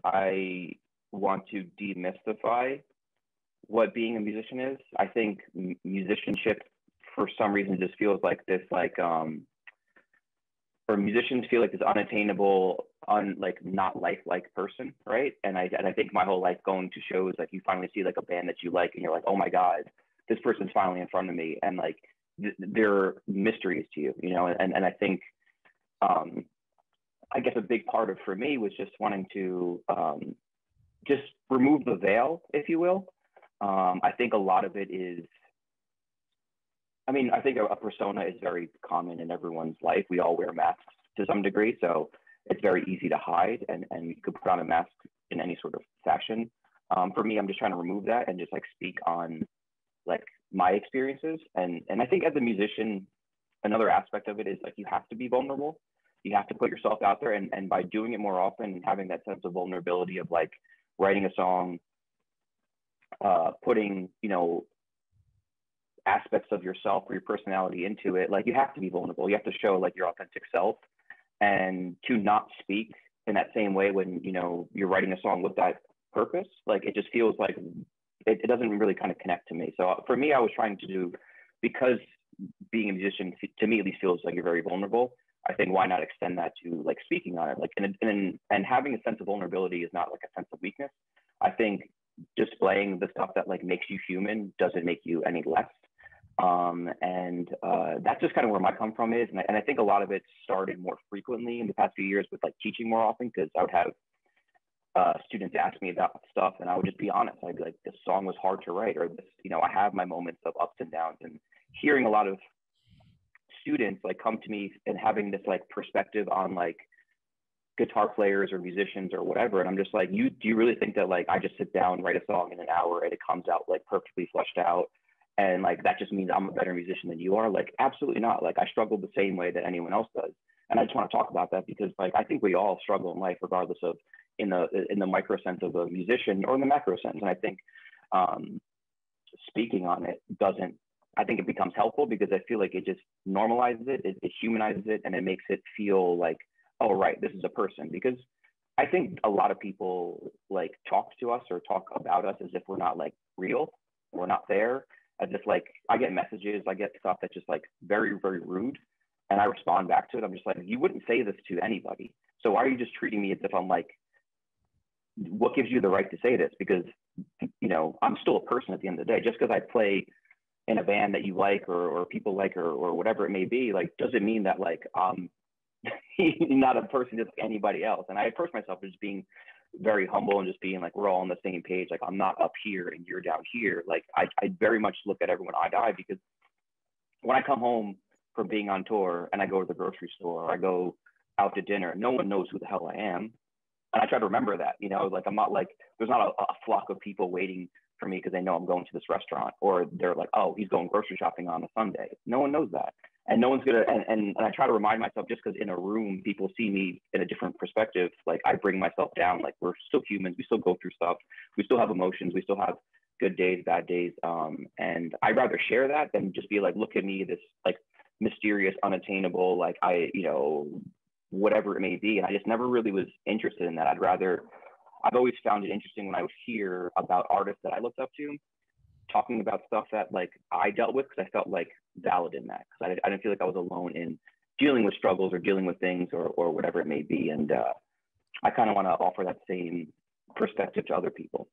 I want to demystify what being a musician is. I think musicianship, for some reason, just feels like this, or musicians feel like this unattainable, like not lifelike person, right? And I think my whole life going to shows, like you finally see like a band that you like, and you're like, oh my god, this person's finally in front of me, and like they're mysteries to you, you know. And I think, I guess a big part of for me was just wanting to just remove the veil, if you will. I think a lot of it is, I mean, I think a persona is very common in everyone's life. We all wear masks to some degree, so it's very easy to hide, and you could put on a mask in any sort of fashion. For me, I'm just trying to remove that and just like speak on like my experiences. And I think as a musician, another aspect of it is like you have to be vulnerable. You have to put yourself out there, and by doing it more often and having that sense of vulnerability of like writing a song, putting, you know, aspects of yourself or your personality into it, like you have to be vulnerable. You have to show like your authentic self, and to not speak in that same way when, you know, you're writing a song with that purpose, like it just feels like it doesn't really kind of connect to me. So for me, I was trying to do, because being a musician to me at least feels like you're very vulnerable. I think why not extend that to like speaking on it, like and having a sense of vulnerability is not like a sense of weakness. I think displaying the stuff that like makes you human doesn't make you any less. And that's just kind of where my come from is. And I think a lot of it started more frequently in the past few years with like teaching more often, because I would have students ask me about stuff, and I would just be honest. I'd be like, this song was hard to write, or this, you know, I have my moments of ups and downs. And hearing a lot of students like come to me and having this like perspective on like guitar players or musicians or whatever, and I'm just like, do you really think that like I just sit down, write a song in an hour, and it comes out like perfectly fleshed out, and like that just means I'm a better musician than you are? Like absolutely not. Like I struggle the same way that anyone else does, and I just want to talk about that because like I think we all struggle in life, regardless of in the micro sense of a musician or in the macro sense. And I think speaking on it doesn't, I think it becomes helpful because I feel like it just normalizes it, it humanizes it, and it makes it feel like, oh right, this is a person. Because I think a lot of people like talk to us or talk about us as if we're not like real, we're not there. As if like I get messages, I get stuff that's just like very, very rude, and I respond back to it. I'm just like, you wouldn't say this to anybody. So why are you just treating me as if I'm like, what gives you the right to say this? Because, you know, I'm still a person at the end of the day. Just because I play in a band that you like, or people like, or whatever it may be, like, doesn't mean that like not a person just like anybody else. And I approach myself as being very humble and just being like, we're all on the same page. Like I'm not up here and you're down here. Like I very much look at everyone eye to eye, because when I come home from being on tour and I go to the grocery store or I go out to dinner, no one knows who the hell I am. And I try to remember that, you know, like I'm not like, there's not a flock of people waiting for me because they know I'm going to this restaurant, or they're like, oh, he's going grocery shopping on a Sunday. No one knows that. And no one's gonna, and I try to remind myself, just because in a room people see me in a different perspective, like I bring myself down. Like we're still humans, we still go through stuff, we still have emotions, we still have good days, bad days, and I'd rather share that than just be like, look at me, this like mysterious, unattainable, like I, you know, whatever it may be. And I just never really was interested in that. I've always found it interesting when I would hear about artists that I looked up to talking about stuff that like I dealt with, because I felt like valid in that, because I didn't feel like I was alone in dealing with struggles or dealing with things, or whatever it may be. And I kind of want to offer that same perspective to other people.